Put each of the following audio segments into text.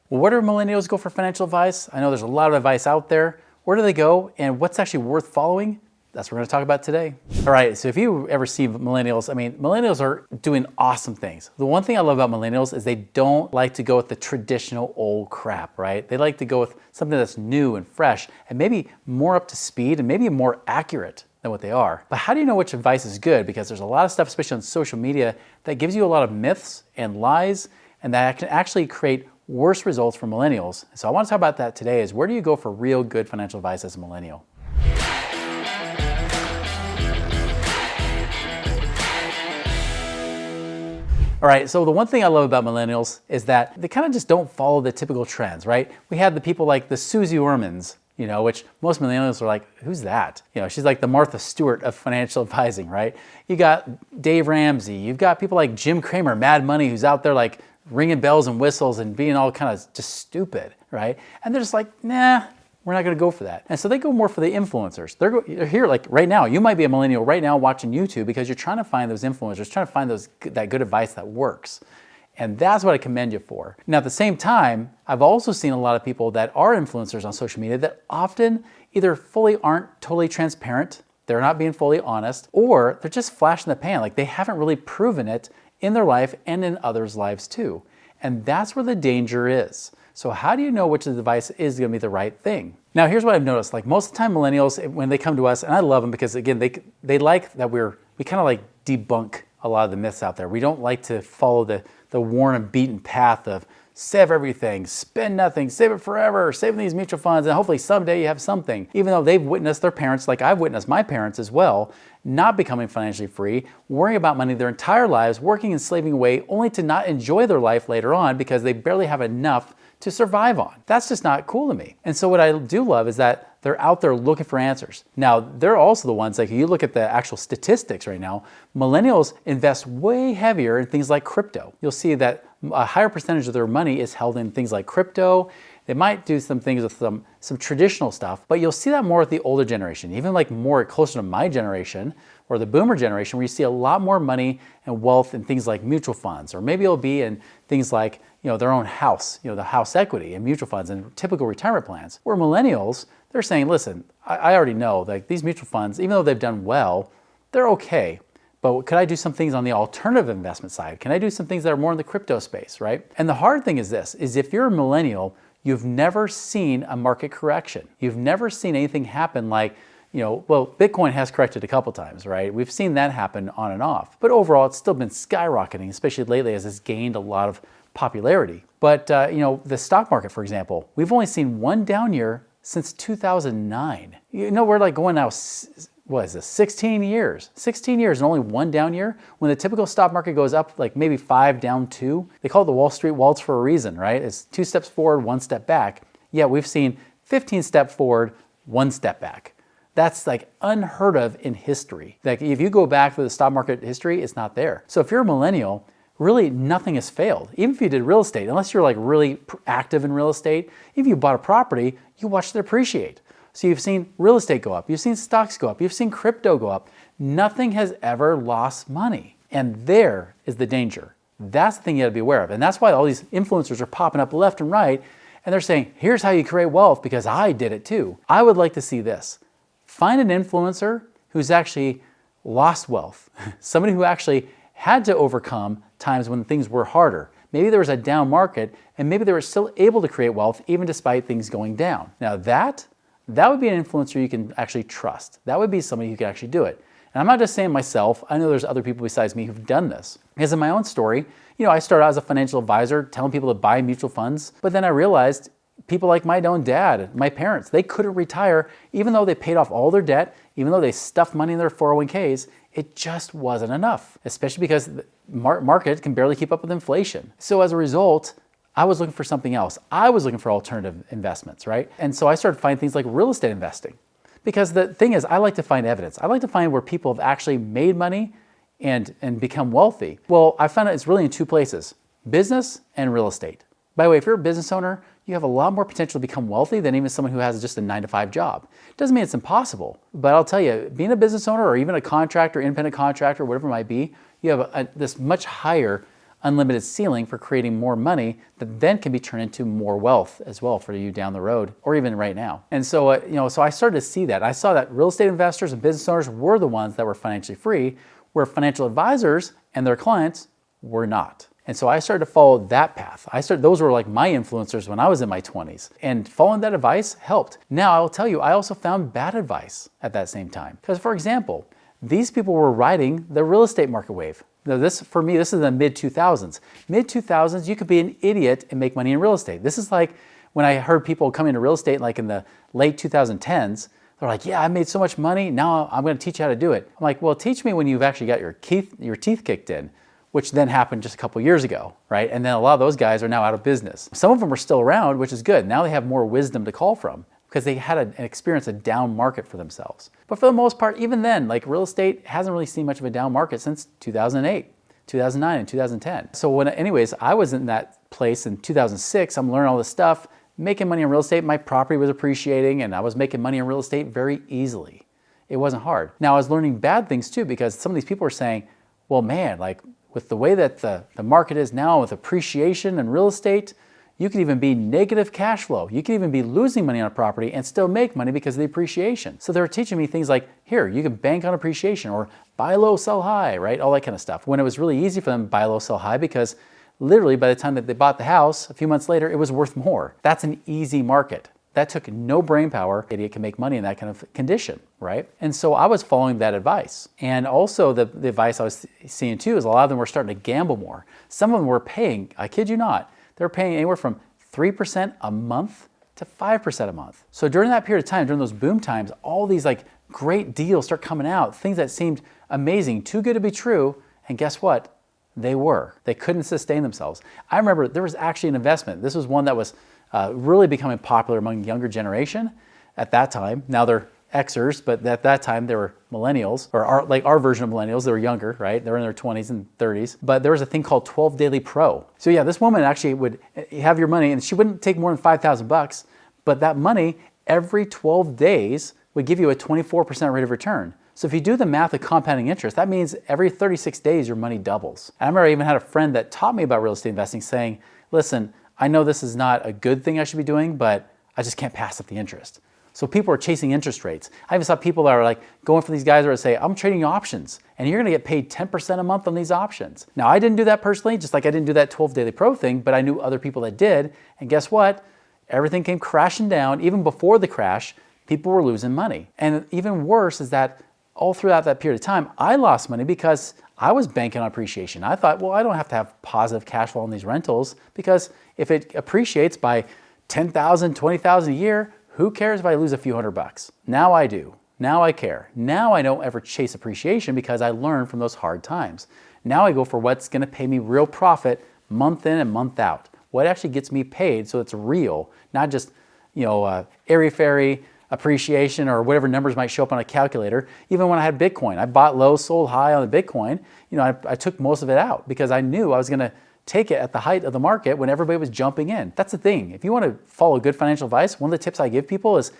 Well, where do millennials go for financial advice? I know there's a lot of advice out there. Where do they go and what's actually worth following? That's what we're going to talk about today. All right, so if you ever see millennials, millennials are doing awesome things. The one thing I love about millennials is they don't like to go with the traditional old crap, right? They like to go with something that's new and fresh and maybe more up to speed and maybe more accurate than what they are. But how do you know which advice is good? Because there's a lot of stuff, especially on social media, that gives you a lot of myths and lies and that can actually create worse results for millennials. So I want to talk about that today is where do you go for real good financial advice as a millennial? All right, so the one thing I love about millennials is that they kind of just don't follow the typical trends, right? We have the people like the Susie Ormans, which most millennials are like, who's that? She's like the Martha Stewart of financial advising, right? You got Dave Ramsey, you've got people like Jim Cramer, Mad Money, who's out there like ringing bells and whistles and being all kind of just stupid, right? And they're just like, nah, we're not gonna go for that. And so they go more for the influencers. They're here like right now. You might be a millennial right now watching YouTube because you're trying to find those influencers, trying to find that good advice that works. And that's what I commend you for. Now at the same time, I've also seen a lot of people that are influencers on social media that often either fully aren't totally transparent, they're not being fully honest, or they're just flash in the pan. Like they haven't really proven it in their life and in others' lives too. And that's where the danger is. So how do you know which advice is gonna be the right thing? Now here's what I've noticed, like most of the time millennials, when they come to us, and I love them because again, they like that we kind of like debunk a lot of the myths out there. We don't like to follow the worn and beaten path of save everything, spend nothing, save it forever, saving these mutual funds, and hopefully someday you have something. Even though they've witnessed their parents, like I've witnessed my parents as well, not becoming financially free, worrying about money their entire lives, working and slaving away, only to not enjoy their life later on because they barely have enough to survive on. That's just not cool to me. And so what I do love is that they're out there looking for answers. Now, they're also the ones, like you look at the actual statistics right now, millennials invest way heavier in things like crypto. You'll see that a higher percentage of their money is held in things like crypto. They might do some things with some traditional stuff, but you'll see that more with the older generation, even like more closer to my generation or the boomer generation, where you see a lot more money and wealth in things like mutual funds, or maybe it'll be in things like their own house, the house equity and mutual funds and typical retirement plans. Where millennials, they're saying, listen, I already know that these mutual funds, even though they've done well, they're okay. But could I do some things on the alternative investment side? Can I do some things that are more in the crypto space, right? And the hard thing is this, is if you're a millennial, you've never seen a market correction. You've never seen anything happen like, well, Bitcoin has corrected a couple times, right? We've seen that happen on and off. But overall, it's still been skyrocketing, especially lately as it's gained a lot of popularity. But, the stock market, for example, we've only seen one down year since 2009. We're like going now, what is this, 16 years? 16 years and only one down year? When the typical stock market goes up like maybe 5, down 2, they call it the Wall Street waltz for a reason, right? It's 2 steps forward, 1 step back. Yet we've seen 15 steps forward, 1 step back. That's like unheard of in history. Like if you go back to the stock market history, it's not there. So if you're a millennial, really nothing has failed. Even if you did real estate, unless you're like really active in real estate, if you bought a property, you watched it appreciate. So you've seen real estate go up, you've seen stocks go up, you've seen crypto go up. Nothing has ever lost money. And there is the danger. That's the thing you gotta be aware of. And that's why all these influencers are popping up left and right, and they're saying, here's how you create wealth because I did it too. I would like to see this. Find an influencer who's actually lost wealth, somebody who actually had to overcome times when things were harder. Maybe there was a down market and maybe they were still able to create wealth even despite things going down. Now that would be an influencer you can actually trust. That would be somebody who can actually do it. And I'm not just saying myself, I know there's other people besides me who've done this. Because in my own story, I started out as a financial advisor telling people to buy mutual funds, but then I realized people like my own dad, my parents, they couldn't retire even though they paid off all their debt, even though they stuffed money in their 401ks, it just wasn't enough, especially because the market can barely keep up with inflation. So as a result, I was looking for something else. I was looking for alternative investments, right? And so I started finding things like real estate investing. Because the thing is, I like to find evidence. I like to find where people have actually made money and become wealthy. Well, I found out it's really in 2 places, business and real estate. By the way, if you're a business owner, you have a lot more potential to become wealthy than even someone who has just a 9-to-5 job. Doesn't mean it's impossible, but I'll tell you, being a business owner or even a contractor, independent contractor, whatever it might be, you have this much higher unlimited ceiling for creating more money that then can be turned into more wealth as well for you down the road or even right now. And so, so I started to see that. I saw that real estate investors and business owners were the ones that were financially free, where financial advisors and their clients were not. And so I started to follow that path. Those were like my influencers when I was in my 20s. And following that advice helped. Now I will tell you, I also found bad advice at that same time. Because for example, these people were riding the real estate market wave. Now for me, this is the mid-2000s. Mid-2000s, you could be an idiot and make money in real estate. This is like when I heard people come into real estate like in the late 2010s, they're like, yeah, I made so much money, now I'm gonna teach you how to do it. I'm like, well, teach me when you've actually got your teeth kicked in, which then happened just a couple years ago, right? And then a lot of those guys are now out of business. Some of them are still around, which is good. Now they have more wisdom to call from because they had an experience, a down market for themselves. But for the most part, even then, like real estate hasn't really seen much of a down market since 2008, 2009, and 2010. So anyways, I was in that place in 2006. I'm learning all this stuff, making money in real estate. My property was appreciating and I was making money in real estate very easily. It wasn't hard. Now I was learning bad things too because some of these people are saying, well, man, like with the way that the market is now with appreciation in real estate, you could even be negative cash flow. You could even be losing money on a property and still make money because of the appreciation. So they were teaching me things like, here, you can bank on appreciation or buy low, sell high, right? All that kind of stuff. When it was really easy for them to buy low, sell high because literally by the time that they bought the house, a few months later, it was worth more. That's an easy market. That took no brain power. An idiot can make money in that kind of condition, right? And so I was following that advice. And also the advice I was seeing too is a lot of them were starting to gamble more. Some of them were paying, I kid you not, they're paying anywhere from 3% a month to 5% a month. So during that period of time, during those boom times, all these like great deals start coming out, things that seemed amazing, too good to be true. And guess what? They were. They couldn't sustain themselves. I remember there was actually an investment. This was one that was really becoming popular among the younger generation at that time. Now they're Xers, but at that time they were millennials, or our version of millennials. They were younger, right? They were in their 20s and 30s. But there was a thing called 12 Daily Pro. So yeah, this woman actually would have your money, and she wouldn't take more than $5,000, but that money every 12 days would give you a 24% rate of return. So if you do the math of compounding interest, that means every 36 days your money doubles. I remember I even had a friend that taught me about real estate investing saying, listen, I know this is not a good thing I should be doing, but I just can't pass up the interest. So people are chasing interest rates. I even saw people that are like going for these guys that would say, I'm trading options and you're gonna get paid 10% a month on these options. Now I didn't do that personally, just like I didn't do that 12 Daily Pro thing, but I knew other people that did. And guess what? Everything came crashing down. Even before the crash, people were losing money. And even worse is that all throughout that period of time, I lost money because I was banking on appreciation. I thought, well, I don't have to have positive cash flow on these rentals because if it appreciates by 10,000, 20,000 a year, who cares if I lose a few $100? Now I do. Now I care. Now I don't ever chase appreciation because I learned from those hard times. Now I go for what's gonna pay me real profit month in and month out. What actually gets me paid so it's real, not just airy-fairy appreciation or whatever numbers might show up on a calculator. Even when I had Bitcoin, I bought low, sold high on the Bitcoin. I took most of it out because I knew I was gonna take it at the height of the market when everybody was jumping in. That's the thing. If you want to follow good financial advice, one of the tips I give people is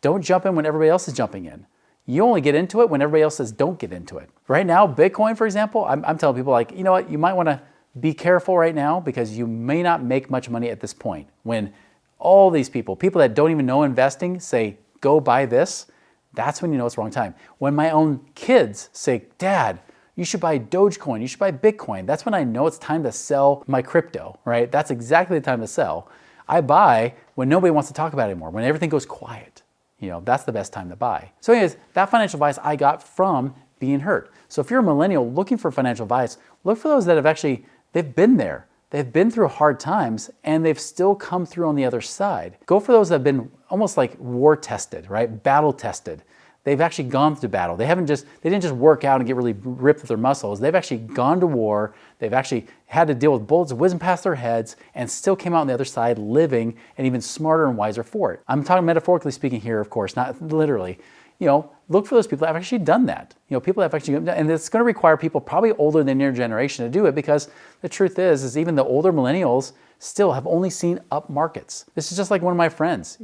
don't jump in when everybody else is jumping in. You only get into it when everybody else says don't get into it. Right now, Bitcoin, for example, I'm telling people like, you know what, you might want to be careful right now because you may not make much money at this point. When all these people that don't even know investing say, go buy this, that's when you know it's the wrong time. When my own kids say, Dad, you should buy Dogecoin, you should buy Bitcoin. That's when I know it's time to sell my crypto, right? That's exactly the time to sell. I buy when nobody wants to talk about it anymore, when everything goes quiet. That's the best time to buy. So anyways, that financial advice I got from being hurt. So if you're a millennial looking for financial advice, look for those that have actually, they've been there. They've been through hard times and they've still come through on the other side. Go for those that have been almost like war tested, right? Battle tested. They've actually gone through battle. They didn't just work out and get really ripped with their muscles. They've actually gone to war. They've actually had to deal with bullets whizzing past their heads and still came out on the other side living and even smarter and wiser for it. I'm talking metaphorically speaking here, of course, not literally. Look for those people that have actually done that. People that have actually done that. And it's going to require people probably older than your generation to do it because the truth is even the older millennials still have only seen up markets. This is just like one of my friends.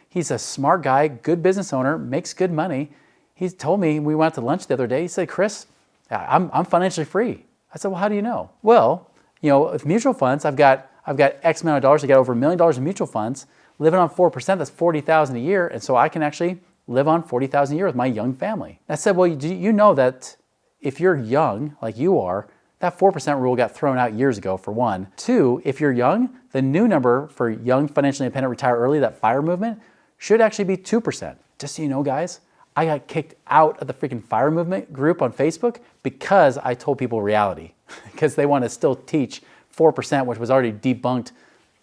He's a smart guy, good business owner, makes good money. He told me, we went to lunch the other day, he said, Chris, I'm financially free. I said, well, how do you know? Well, With mutual funds, I've got X amount of dollars. I got over $1 million in mutual funds, living on 4%. That's $40,000 a year, and so I can actually live on $40,000 a year with my young family. I said, well, you know that if you're young, like you are, that 4% rule got thrown out years ago, for one. Two, if you're young, the new number for young, financially independent, retire early, that FIRE movement, should actually be 2%. Just so you know, guys, I got kicked out of the freaking FIRE movement group on Facebook because I told people reality, because they want to still teach 4%, which was already debunked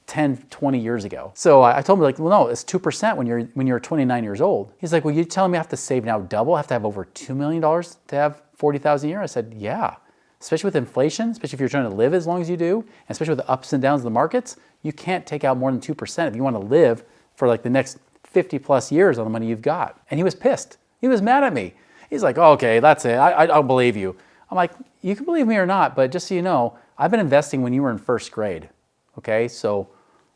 10, 20 years ago. So I told him, like, well, no, it's 2% when you're 29 years old. He's like, well, you're telling me I have to save now double? I have to have over $2 million to have $40,000 a year? I said, yeah. Especially with inflation, especially if you're trying to live as long as you do, and especially with the ups and downs of the markets, you can't take out more than 2% if you want to live for like the next 50 plus years on the money you've got. And he was pissed. He was mad at me. He's like, oh, okay, that's it. I'll believe you. I'm like, you can believe me or not, but just so you know, I've been investing when you were in first grade. Okay, so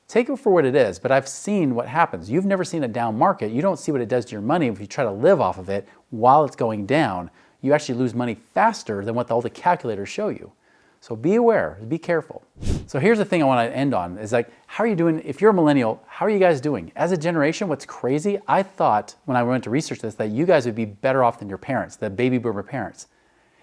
take it for what it is, but I've seen what happens. You've never seen a down market. You don't see what it does to your money if you try to live off of it while it's going down. You actually lose money faster than what all the calculators show you. So be aware, be careful. So here's the thing I want to end on is like, how are you doing? If you're a millennial, how are you guys doing? As a generation, what's crazy, I thought when I went to research this, that you guys would be better off than your parents, the baby boomer parents.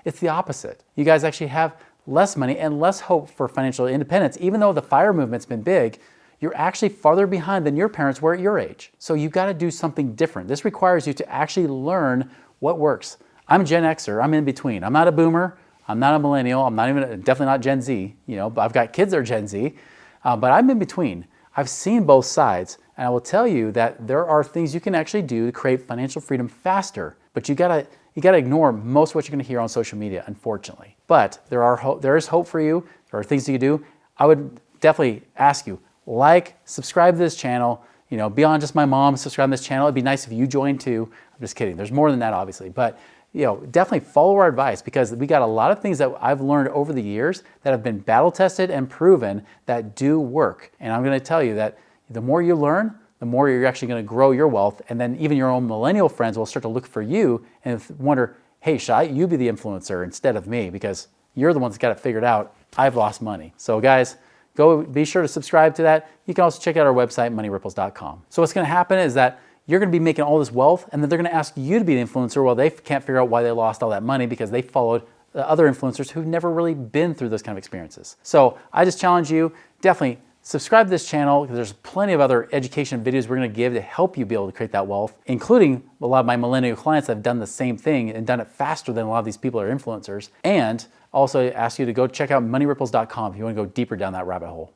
It's the opposite. You guys actually have less money and less hope for financial independence. Even though the FIRE movement's been big, you're actually farther behind than your parents were at your age. So you've got to do something different. This requires you to actually learn what works. I'm Gen Xer, I'm in between. I'm not a boomer, I'm not a millennial, I'm not even, definitely not Gen Z, but I've got kids that are Gen Z, but I'm in between. I've seen both sides, and I will tell you that there are things you can actually do to create financial freedom faster, but you gotta ignore most of what you're gonna hear on social media, unfortunately. But there is hope for you, there are things you can do. I would definitely ask you, subscribe to this channel, beyond just my mom, subscribe to this channel. It'd be nice if you joined too. I'm just kidding, there's more than that obviously, but definitely follow our advice because we got a lot of things that I've learned over the years that have been battle tested and proven that do work. And I'm going to tell you that the more you learn, the more you're actually going to grow your wealth. And then even your own millennial friends will start to look for you and wonder, hey, should you be the influencer instead of me? Because you're the one that's got it figured out. I've lost money. So guys, be sure to subscribe to that. You can also check out our website, moneyripples.com. So what's going to happen is that you're going to be making all this wealth, and then they're going to ask you to be the influencer while they can't figure out why they lost all that money because they followed the other influencers who've never really been through those kind of experiences. So I just challenge you, definitely subscribe to this channel because there's plenty of other education videos we're going to give to help you be able to create that wealth, including a lot of my millennial clients that have done the same thing and done it faster than a lot of these people are influencers. And also ask you to go check out moneyripples.com if you want to go deeper down that rabbit hole.